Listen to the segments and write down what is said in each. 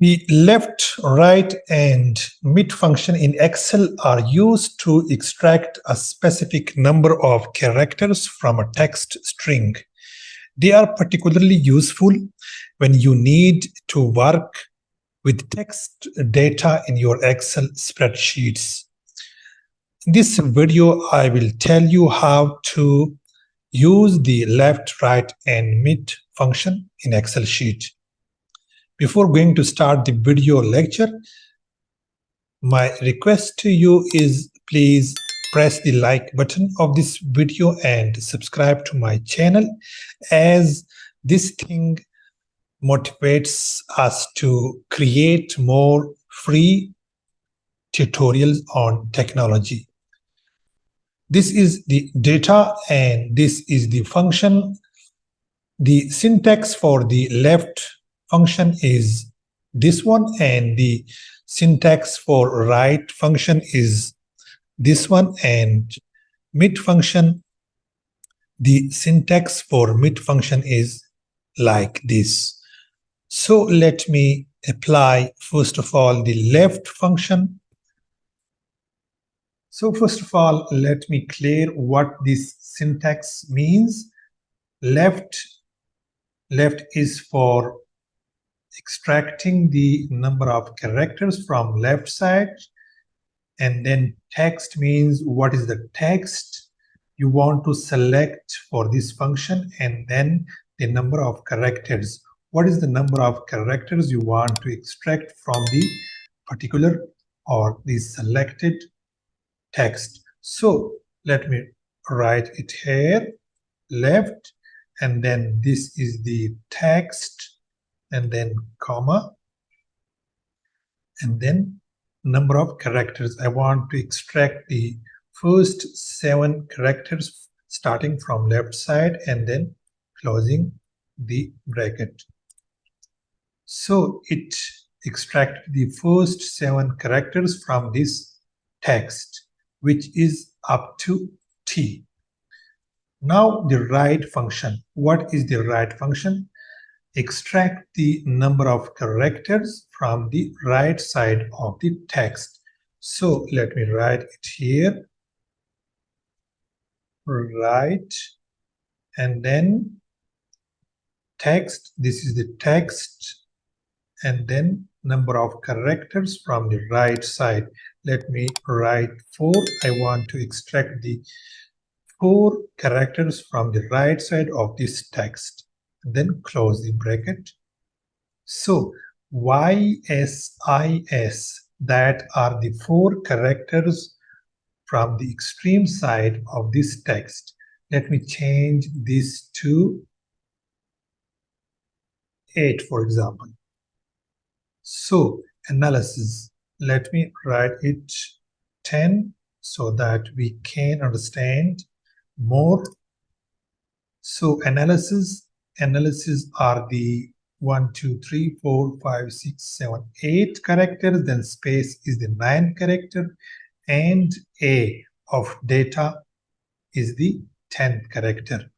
The left, right, and mid function in Excel are used to extract a specific number of characters from a text string. They are particularly useful when you need to work with text data in your Excel spreadsheets. In this video, I will tell you how to use the left, right, and mid function in Excel sheet. Before going to start the video lecture, my request to you is please press the like button of this video and subscribe to my channel, as this thing motivates us to create more free tutorials on technology. This is the data and this is the function. The syntax for the left function is this one, and the syntax for right function is this one, and mid function, the syntax for mid function is like this. So let me apply first of all the left function. So first of all, let me clear what this syntax means. Left is for extracting the number of characters from left side, and then text means what is the text you want to select for this function, and then the number of characters. What is the number of characters you want to extract from the particular or the selected text? So let me write it here, left, and then this is the text, and then comma, and then number of characters. I want to extract the first 7 characters starting from left side and then closing the bracket. So it extracted the first 7 characters from this text, which is up to T. Now the right function. What is the right function? Extract the number of characters from the right side of the text. So let me write it here, right, and then text. This is the text, and then number of characters from the right side. Let me write 4. I want to extract the 4 characters from the right side of this text, and then close the bracket. So YSIS, that are the 4 characters from the extreme side of this text. Let me change this to 8, for example. So analysis, let me write it 10 so that we can understand more. So analysis are the 1, 2, 3, 4, 5, 6, 7, 8 characters, then space is the 9 character, and A of data is the 10th character.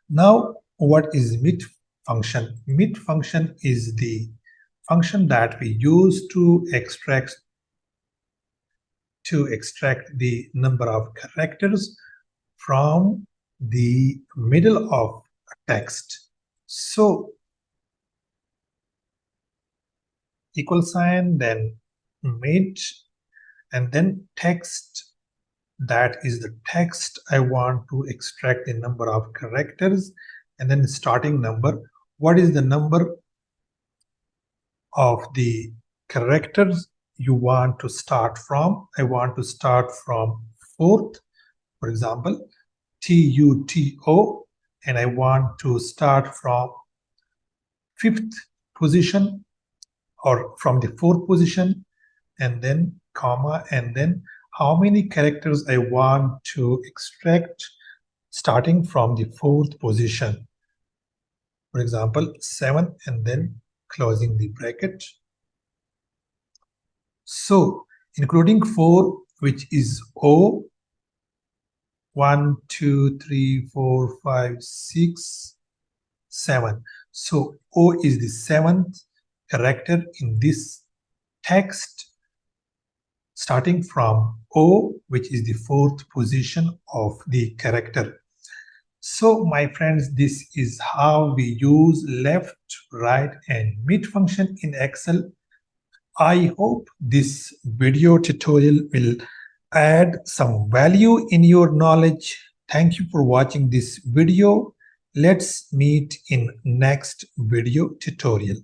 Now, what is mid function? Mid function is the function that we use to extract the number of characters from the middle of a text. So equal sign, then mid, and then text. That is the text I want to extract the number of characters, and then starting number. What is the number of the characters you want to start from? I want to start from 4th, for example, TUTO, and I want to start from 5th position or from the 4th position, and then comma, and then how many characters I want to extract starting from the 4th position. For example, 7, and then closing the bracket. So including 4, which is O, 1, 2, 3, 4, 5, 6, 7. So O is the 7th, character in this text starting from O, which is the fourth position of the character. So my friends, this is how we use left, right and mid function in Excel. I hope this video tutorial will add some value in your knowledge. Thank you for watching this video. Let's meet in next video tutorial.